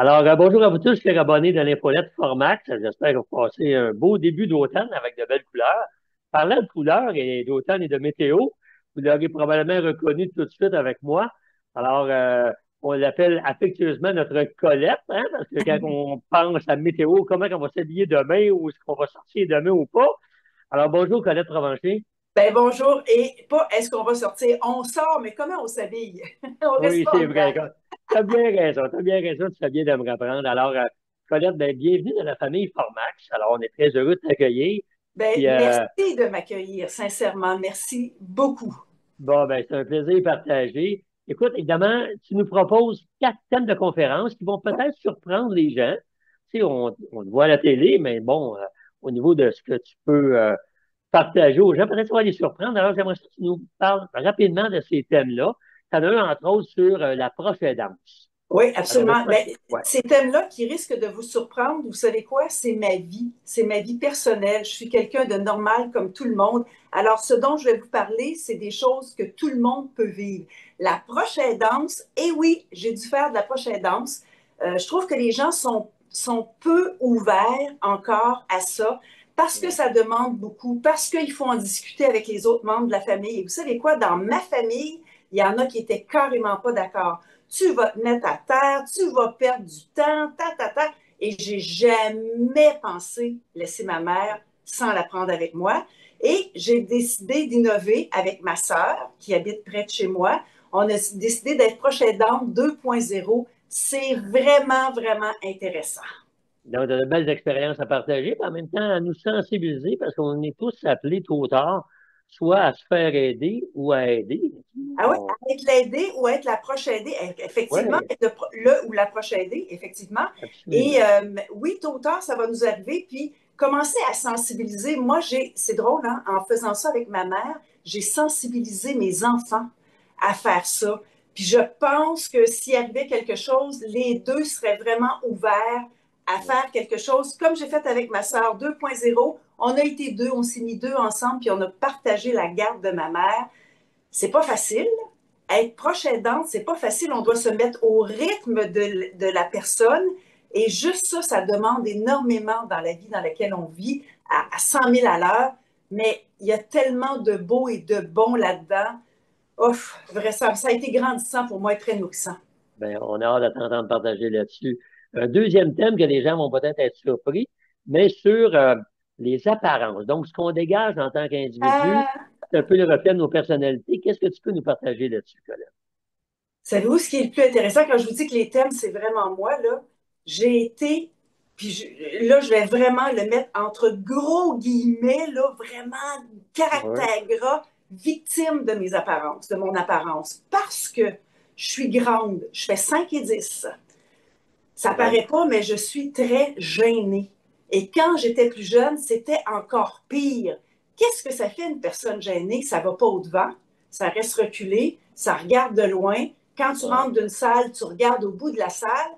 Alors, bonjour à vous tous, chers abonnés de l'Infolette Formax. J'espère que vous passez un beau début d'automne avec de belles couleurs. Parlant de couleurs et d'automne et de météo, vous l'aurez probablement reconnu tout de suite avec moi. Alors, on l'appelle affectueusement notre Colette, hein, parce que quand on pense à météo, comment on va s'habiller demain ou est-ce qu'on va sortir demain ou pas? Alors, bonjour Colette Provencher. Ben bonjour, et pas est-ce qu'on va sortir? On sort, mais comment on s'habille? On reste Oui, pas c'est en vrai. dedans. Tu as bien raison, tu fais bien de me reprendre. Alors, Colette, ben, bienvenue dans la famille Formax. Alors, on est très heureux de t'accueillir. Ben Puis, merci de m'accueillir, sincèrement, merci beaucoup. bon, ben, c'est un plaisir partagé. Écoute, évidemment, tu nous proposes 4 thèmes de conférence qui vont peut-être surprendre les gens. Tu sais, on te voit à la télé, mais bon, au niveau de ce que tu peux partager aux gens, peut-être que ça va les surprendre. Alors, j'aimerais que tu nous parles rapidement de ces thèmes-là. Tu en as un, entre autres, sur la danse. Oui, Alors, de absolument. quoi? Ben, Ouais. ces thèmes-là qui risquent de vous surprendre, vous savez quoi? C'est ma vie. C'est ma vie personnelle. Je suis quelqu'un de normal comme tout le monde. Alors, ce dont je vais vous parler, c'est des choses que tout le monde peut vivre. La prochaine danse, et oui, j'ai dû faire de la prochaine danse. Je trouve que les gens sont peu ouverts encore à ça parce que Ouais. ça demande beaucoup, parce qu'il faut en discuter avec les autres membres de la famille. Et vous savez quoi? Dans ma famille, il y en a qui étaient carrément pas d'accord. Tu vas te mettre à terre, tu vas perdre du temps, ta. Et j'ai jamais pensé laisser ma mère sans la prendre avec moi. Et j'ai décidé d'innover avec ma sœur qui habite près de chez moi. On a décidé d'être proche aidante 2.0. C'est vraiment, vraiment intéressant. Donc, de belles expériences à partager, puis en même temps à nous sensibiliser parce qu'on est tous appelés tôt ou tard, soit à se faire aider ou à aider. Ah oui, On... être l'aidé ou être la proche aidée, effectivement, Oui, être le ou la proche aidée, effectivement. Et absolument. oui, tôt ou tard, ça va nous arriver. Puis, commencer à sensibiliser. Moi, c'est drôle, hein, en faisant ça avec ma mère, j'ai sensibilisé mes enfants à faire ça. Puis, je pense que s'il arrivait quelque chose, les deux seraient vraiment ouverts à faire quelque chose, comme j'ai fait avec ma sœur 2.0. On a été deux, on s'est mis deux ensemble, puis on a partagé la garde de ma mère. C'est pas facile. Être proche aidante, c'est pas facile. On doit se mettre au rythme de la personne. Et juste ça, ça demande énormément dans la vie dans laquelle on vit, à 100 000 à l'heure. Mais il y a tellement de beau et de bon là-dedans. Ouf, vrai, ça a été grandissant pour moi et très nourrissant. Ben, on a hâte de t'entendre partager là-dessus. Un deuxième thème que les gens vont peut-être être surpris, mais sur les apparences. Donc, ce qu'on dégage en tant qu'individu, Euh, c'est un peu le reflet de nos personnalités. Qu'est-ce que tu peux nous partager là-dessus, Colin? Savez-vous ce qui est le plus intéressant quand je vous dis que les thèmes, c'est vraiment moi, là? J'ai été, là, je vais vraiment le mettre entre gros guillemets, là, vraiment Oui, caractère gras, victime de mes apparences, de mon apparence. Parce que je suis grande, je fais 5 et 10. Ça oui, paraît pas, mais je suis très gênée. Et quand j'étais plus jeune, c'était encore pire. Qu'est-ce que ça fait une personne gênée? Ça va pas au-devant, ça reste reculé, ça regarde de loin. Quand tu oui. rentres d'une salle, tu regardes au bout de la salle.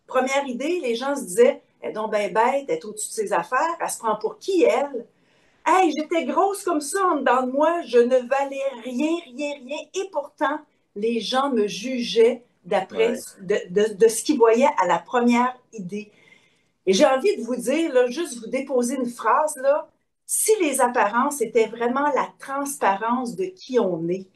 Première idée, les gens se disaient, elle est donc bien bête, elle est au-dessus de ses affaires, elle se prend pour qui, elle? Hey, j'étais grosse comme ça en dedans de moi, je ne valais rien, rien, rien. Et pourtant, les gens me jugeaient d'après Ouais. de ce qu'ils voyaient à la première idée. Et j'ai envie de vous dire, là, juste vous déposer une phrase, là, si les apparences étaient vraiment la transparence de qui on est,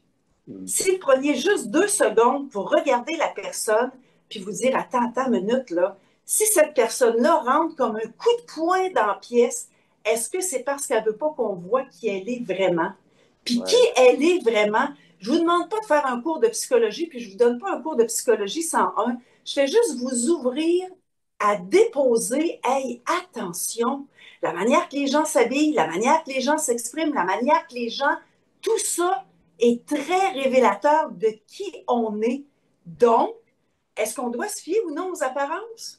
Mm. si vous preniez juste 2 secondes pour regarder la personne, puis vous dire, attends, minute, là, si cette personne-là rentre comme un coup de poing dans la pièce, est-ce que c'est parce qu'elle ne veut pas qu'on voit qui elle est vraiment? Puis qui Ouais. elle est vraiment? Je ne vous demande pas de faire un cours de psychologie, puis je ne vous donne pas un cours de psychologie 101. Je fais juste vous ouvrir à déposer, hey, attention, la manière que les gens s'habillent, la manière que les gens s'expriment, la manière que les gens, tout ça est très révélateur de qui on est. Donc, est-ce qu'on doit se fier ou non aux apparences?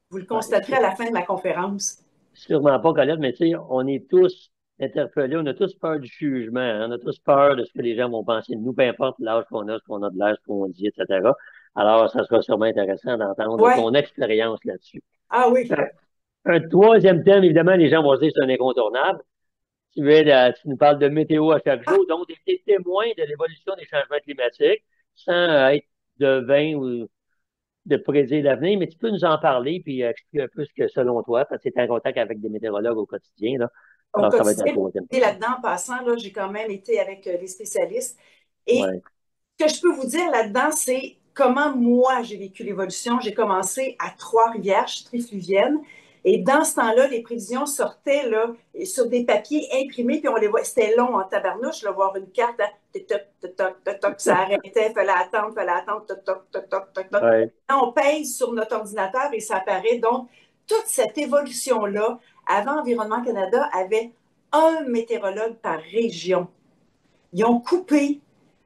Vous le Ouais. constaterez à la fin de ma conférence. Sûrement pas, Colette, mais tu sais, on est tous interpellés, on a tous peur du jugement, hein, on a tous peur de ce que les gens vont penser de nous, peu importe l'âge qu'on a, ce qu'on a de l'âge, ce qu'on dit, etc. Alors, ça sera sûrement intéressant d'entendre Ouais. ton expérience là-dessus. Ah oui. Un, un troisième thème, évidemment, les gens vont se dire que c'est un incontournable. Tu nous parles de météo à chaque Ah, jour, donc des témoins de l'évolution des changements climatiques, sans être devin ou de prédire l'avenir, mais tu peux nous en parler puis expliquer un peu ce que, selon toi, parce que tu es en contact avec des météorologues au quotidien, là. Au Alors, ça va être la quotidien, troisième et question. là-dedans, en passant, là, j'ai quand même été avec les spécialistes. Et Ouais, ce que je peux vous dire là-dedans, c'est comment moi j'ai vécu l'évolution. J'ai commencé à Trois-Rivières, je suis trifluvienne. Et dans ce temps-là, les prévisions sortaient là, sur des papiers imprimés, puis on les voit. C'était long en tabarnouche, là, voir une carte, hein, toc, toc, toc, toc, toc, ça arrêtait, fallait attendre, toc, toc, toc, toc, toc, toc. ouais, Là, on pèse sur notre ordinateur et ça apparaît. Donc, toute cette évolution-là, avant Environnement Canada, avait un météorologue par région. Ils ont coupé,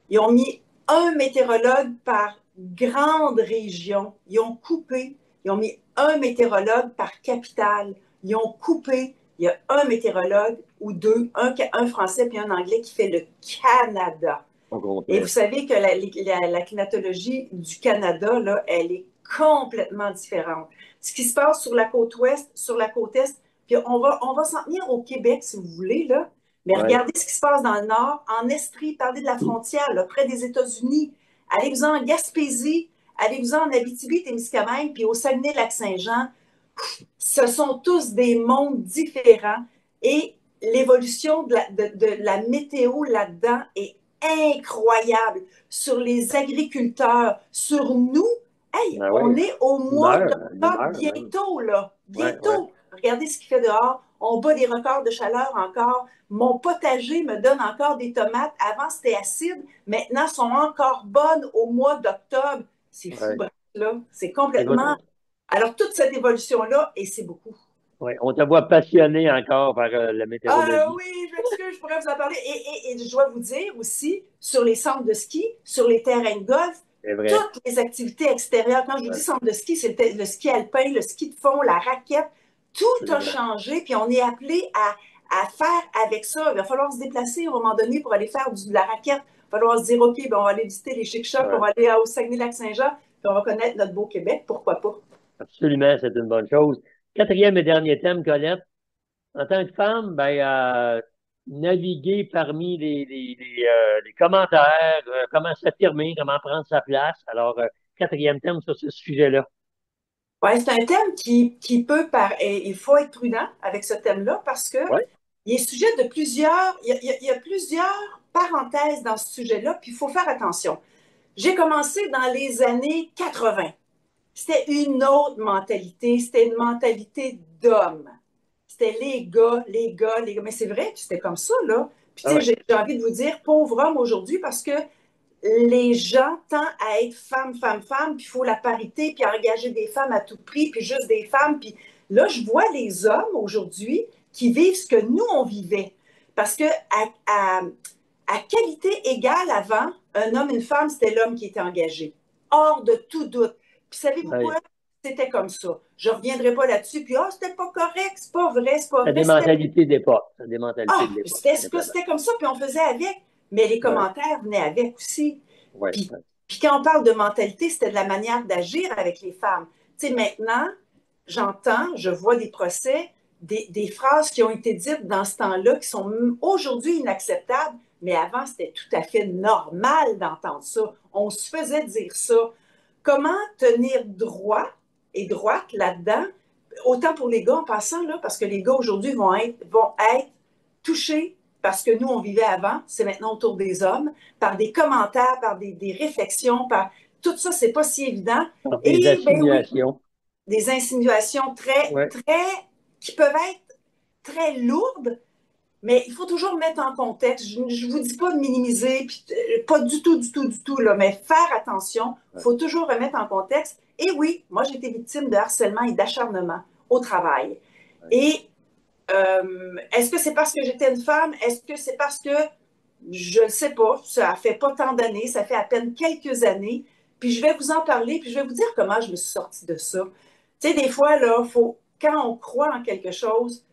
ils ont mis un météorologue par grande région. Ils ont coupé, ils ont mis un météorologue par capitale. Ils ont coupé, il y a un météorologue ou deux, un français puis un anglais qui fait le Canada. au Et vous complet. savez que la climatologie du Canada, là, elle est complètement différente. Ce qui se passe sur la côte ouest, sur la côte est, puis on va s'en tenir au Québec, si vous voulez, là. Mais Ouais. regardez ce qui se passe dans le nord, en Estrie, parlez de la frontière, là, près des États-Unis. Allez-vous-en en Gaspésie, allez-vous-en en Abitibi-Témiscamingue, puis au Saguenay-Lac-Saint-Jean. Ce sont tous des mondes différents et l'évolution de la météo là-dedans est incroyable. Sur les agriculteurs, sur nous, hey, Ben on oui, est au mois d'octobre l'humeur même. bientôt, là. Ouais, ouais. Bientôt. Regardez ce qu'il fait dehors. On bat des records de chaleur encore. Mon potager me donne encore des tomates. Avant, c'était acide. Maintenant, elles sont encore bonnes au mois d'octobre. C'est fou, Ouais. bref, là. C'est Écoute, complètement. Alors, toute cette évolution-là, et c'est beaucoup. ouais, on te voit passionné encore par la Ah météorologie. oui, je m'excuse, je pourrais vous en parler. Et je dois vous dire aussi, sur les centres de ski, sur les terrains de golf, C'est vrai. toutes les activités extérieures. Quand je vous dis Ouais, centre de ski, c'est le ski alpin, le ski de fond, la raquette. Tout a absolument. changé, puis on est appelé à faire avec ça. Il va falloir se déplacer à un moment donné pour aller faire de la raquette. Il va falloir se dire, OK, ben on va aller visiter les chic-chocs, on Ouais, va aller au Saguenay-Lac-Saint-Jean, puis on va connaître notre beau Québec, pourquoi pas. absolument, c'est une bonne chose. Quatrième et dernier thème, Colette. En tant que femme, ben, naviguer parmi les commentaires, comment s'affirmer, comment prendre sa place. Alors, quatrième thème sur ce sujet-là. Ouais, c'est un thème qui peut et il faut être prudent avec ce thème-là parce que Oui, il est sujet de plusieurs, il y a plusieurs parenthèses dans ce sujet-là, puis il faut faire attention. J'ai commencé dans les années 80. C'était une autre mentalité, c'était une mentalité d'homme. C'était les gars, les gars. Mais c'est vrai que c'était comme ça, là. Puis ah tu sais, ouais, j'ai envie de vous dire, pauvre homme aujourd'hui, parce que les gens tendent à être femme, femme, femme, puis il faut la parité, puis engager des femmes à tout prix, puis juste des femmes. Puis là, je vois les hommes aujourd'hui qui vivent ce que nous, on vivait. Parce que à qualité égale avant, un homme et une femme, c'était l'homme qui était engagé. Hors de tout doute. Puis savez-vous quoi? ouais. C'était comme ça. Je ne reviendrai pas là-dessus, puis ah, c'était pas correct, c'est pas vrai, c'est pas C'est des vrai. mentalités d'époque. C'est des mentalités Ah, de l'époque, c'était simplement. comme ça, puis on faisait avec. Mais les Ouais, commentaires venaient avec aussi. ouais, Puis, ouais. puis quand on parle de mentalité, c'était de la manière d'agir avec les femmes. Tu sais, maintenant, j'entends, je vois des procès, des phrases qui ont été dites dans ce temps-là qui sont aujourd'hui inacceptables, mais avant, c'était tout à fait normal d'entendre ça. On se faisait dire ça. Comment tenir droit et droite là-dedans, autant pour les gars en passant, là, parce que les gars aujourd'hui vont être touchés parce que nous, on vivait avant, c'est maintenant autour des hommes, par des commentaires, par des réflexions, par tout ça, c'est pas si évident. Alors, des Et ben oui, assimulations. des insinuations très, Ouais, très, qui peuvent être très lourdes, mais il faut toujours mettre en contexte. Je ne vous dis pas de minimiser, puis, pas du tout, du tout, du tout, là, mais faire attention. Il ouais, faut toujours remettre en contexte. Et oui, moi, j'ai été victime de harcèlement et d'acharnement au travail. ouais. Et est-ce que c'est parce que j'étais une femme? Est-ce que c'est parce que je ne sais pas, ça fait pas tant d'années, ça fait à peine quelques années. Puis je vais vous en parler, puis je vais vous dire comment je me suis sortie de ça. Tu sais, des fois, là, quand on croit en quelque chose,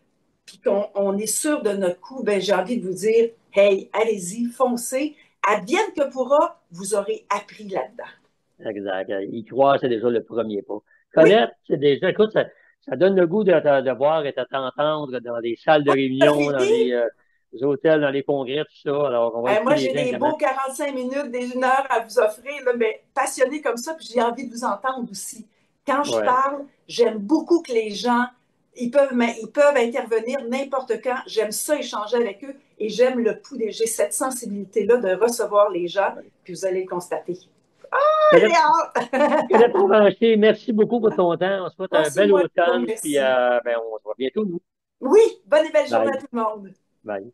puis qu'on est sûr de notre coup, ben, j'ai envie de vous dire, hey, allez-y, foncez. Advienne que pourra, vous aurez appris là-dedans. Exact. Y croire, c'est déjà le premier pas. Oui, Colette, c'est déjà, écoute, ça donne le goût de voir et de t'entendre dans des salles de ça réunion, finit. hôtels, dans les congrès, tout ça. Alors, on va inviter Moi, les j'ai gens des également. beaux 45 minutes, des 1 heure à vous offrir, là, mais passionné comme ça, puis j'ai envie de vous entendre aussi. Quand je Ouais. parle, j'aime beaucoup que les gens, ils peuvent intervenir n'importe quand. J'aime ça échanger avec eux et j'aime le pouls des. J'ai cette sensibilité-là de recevoir les gens, Ouais. puis vous allez le constater. J'ai Philippe, hâte! Philippe Provencher, merci beaucoup pour ton temps. On se souhaite Ah, un c'est bel moi qui vous automne, puis remercie. ben, on se voit bientôt, nous. Oui, bonne et belle journée Bye. à tout le monde. Bye.